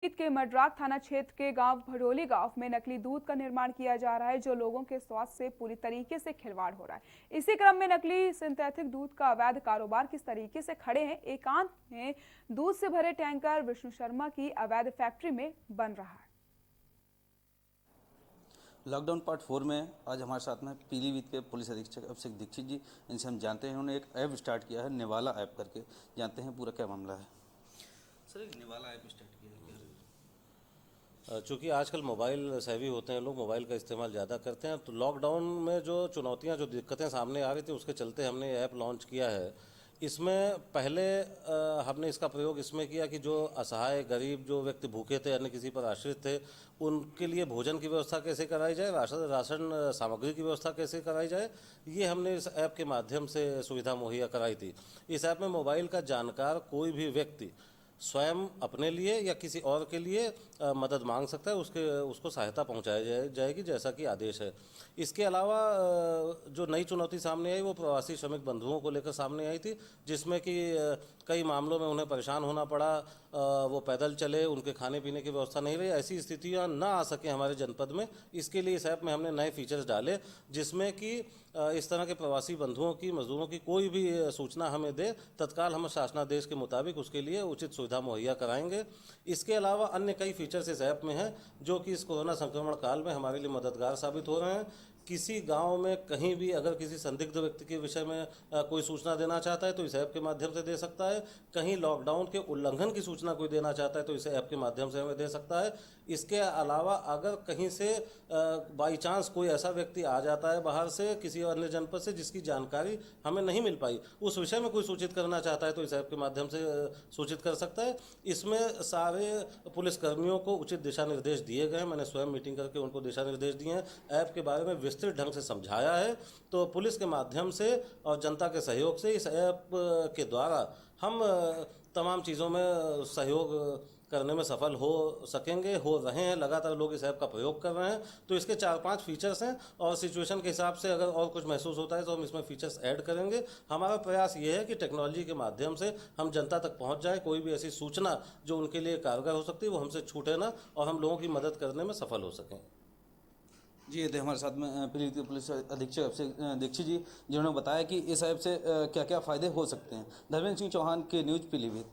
पीलीभीत के मड्राक थाना क्षेत्र के गांव भड़ोली गांव में नकली दूध का निर्माण किया जा रहा है, जो लोगों के स्वास्थ्य से पूरी तरीके से खिलवाड़ हो रहा है। इसी क्रम में नकली सिंथेटिक दूध का अवैध कारोबार किस तरीके से खड़े हैं। एकांत में दूध से भरे टैंकर विष्णु शर्मा की अवैध फैक्ट्री में बन रहा है। लॉकडाउन पार्ट 4 में आज हमारे साथ में पीलीभीत के पुलिस अधीक्षक अभिषेक दीक्षित जी, इनसे हम जानते हैं उन्होंने एक ऐप स्टार्ट किया है, निवाला ऐप करके। जानते हैं पूरा क्या मामला है। सर, एक निवाला ऐप स्टार्ट किया है क्या? चूँकि आजकल मोबाइल सेवी होते हैं, लोग मोबाइल का इस्तेमाल ज़्यादा करते हैं, तो लॉकडाउन में जो चुनौतियां, जो दिक्कतें सामने आ रही थी, उसके चलते हमने ऐप लॉन्च किया है। इसमें पहले हमने इसका प्रयोग इसमें किया कि जो असहाय गरीब जो व्यक्ति भूखे थे, अन्य किसी पर आश्रित थे, उनके लिए भोजन की व्यवस्था कैसे कराई जाए, राशन सामग्री की व्यवस्था कैसे कराई जाए, ये हमने इस ऐप के माध्यम से सुविधा मुहैया कराई थी। इस ऐप में मोबाइल का जानकार कोई भी व्यक्ति स्वयं अपने लिए या किसी और के लिए मदद मांग सकता है, उसको सहायता पहुंचाई जाएगी जैसा कि आदेश है। इसके अलावा जो नई चुनौती सामने आई वो प्रवासी श्रमिक बंधुओं को लेकर सामने आई थी, जिसमें कि कई मामलों में उन्हें परेशान होना पड़ा, वो पैदल चले, उनके खाने पीने की व्यवस्था नहीं रही। ऐसी स्थितियां ना आ सके हमारे जनपद में, इसके लिए इस ऐप में हमने नए फीचर्स डाले, जिसमें कि इस तरह के प्रवासी बंधुओं की, मजदूरों की कोई भी सूचना हमें दे, तत्काल हम शासनादेश के मुताबिक उसके लिए उचित सुविधा मुहैया कराएंगे। इसके अलावा अन्य कई फीचर्स इस ऐप में हैं जो कि इस कोरोना संक्रमण काल में हमारे लिए मददगार साबित हो रहे हैं। किसी गांव में कहीं भी अगर किसी संदिग्ध व्यक्ति के विषय में कोई सूचना देना चाहता है तो इस ऐप के माध्यम से दे सकता है। कहीं लॉकडाउन के उल्लंघन की सूचना कोई देना चाहता है तो इस ऐप के माध्यम से हमें दे सकता है। इसके अलावा अगर कहीं से बाई चांस कोई ऐसा व्यक्ति आ जाता है बाहर से, किसी अन्य जनपद से, जिसकी जानकारी हमें नहीं मिल पाई, उस विषय में कोई सूचित करना चाहता है तो इस ऐप के माध्यम से सूचित कर सकता है। इसमें सारे पुलिसकर्मियों को उचित दिशा निर्देश दिए गए हैं। मैंने स्वयं मीटिंग करके उनको दिशा निर्देश दिए हैं, ऐप के बारे में विस्तृत ढंग से समझाया है। तो पुलिस के माध्यम से और जनता के सहयोग से इस ऐप के द्वारा हम तमाम चीज़ों में सहयोग करने में सफल हो सकेंगे, हो रहे हैं। लगातार लोग इस ऐप का प्रयोग कर रहे हैं। तो इसके 4-5 फीचर्स हैं और सिचुएशन के हिसाब से अगर और कुछ महसूस होता है तो हम इसमें फीचर्स ऐड करेंगे। हमारा प्रयास ये है कि टेक्नोलॉजी के माध्यम से हम जनता तक पहुंच जाए। कोई भी ऐसी सूचना जो उनके लिए कारगर हो सकती है वो हमसे छूटे ना, और हम लोगों की मदद करने में सफल हो सकें। जी, ये थे हमारे साथ में पीलीभीत के पुलिस अधीक्षक अभिषेक दीक्षित जी, जिन्होंने बताया कि इस ऐप से क्या क्या फ़ायदे हो सकते हैं। धर्मेंद्र सिंह चौहान के न्यूज़ पीलीभीत।